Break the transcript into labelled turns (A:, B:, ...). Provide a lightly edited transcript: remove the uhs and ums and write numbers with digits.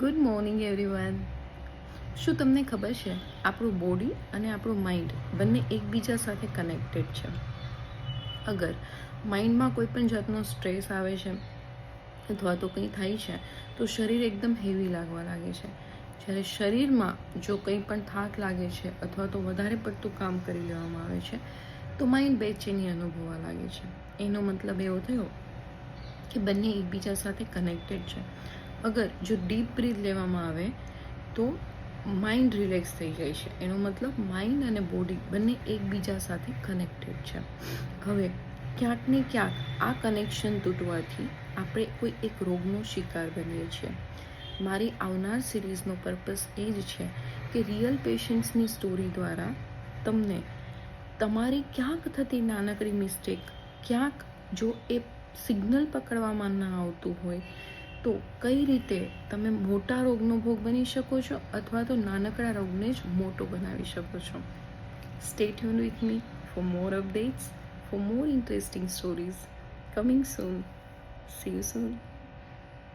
A: Good morning everyone. શું તમને ખબર છે આપણું બોડી અને આપણું માઇન્ડ બંને એકબીજા સાથે કનેક્ટેડ છે? અગર માઇન્ડમાં કોઈ પણ જાતનો સ્ટ્રેસ આવે છે અથવા તો કંઈ થાય છે તો શરીર એકદમ હેવી લાગવા લાગે છે. જ્યારે શરીરમાં જો કંઈ પણ થાક લાગે છે અથવા તો વધારે પડતું કામ કરી લેવામાં આવે છે તો માઇન્ડ બેચેની અનુભવવા લાગે છે. એનો મતલબ એવો થયો કે બંને એકબીજા સાથે કનેક્ટેડ છે. અગર જો ડીપ બ્રીથ લેવામાં આવે તો માઇન્ડ રિલેક્સ થઈ જાય છે. એનો મતલબ માઇન્ડ અને બોડી બંને એકબીજા સાથે કનેક્ટેડ છે. હવે ક્યાંક ને ક્યાંક આ કનેક્શન તૂટવાથી આપણે કોઈ એક રોગનો શિકાર બનીએ છીએ. મારી આવનાર સિરીઝનો પર્પસ એ જ છે કે રિયલ પેશન્ટ્સની સ્ટોરી દ્વારા તમને તમારી ક્યાંક થતી નાનકડી મિસ્ટેક, ક્યાંક જો એ સિગ્નલ પકડવામાં ના આવતું હોય તો કઈ રીતે તમે મોટા રોગનો ભોગ બની શકો છો અથવા તો નાનકડા રોગને જ મોટો બનાવી શકો છો. Stay tune with me for more updates, for more interesting stories coming soon. C you soon.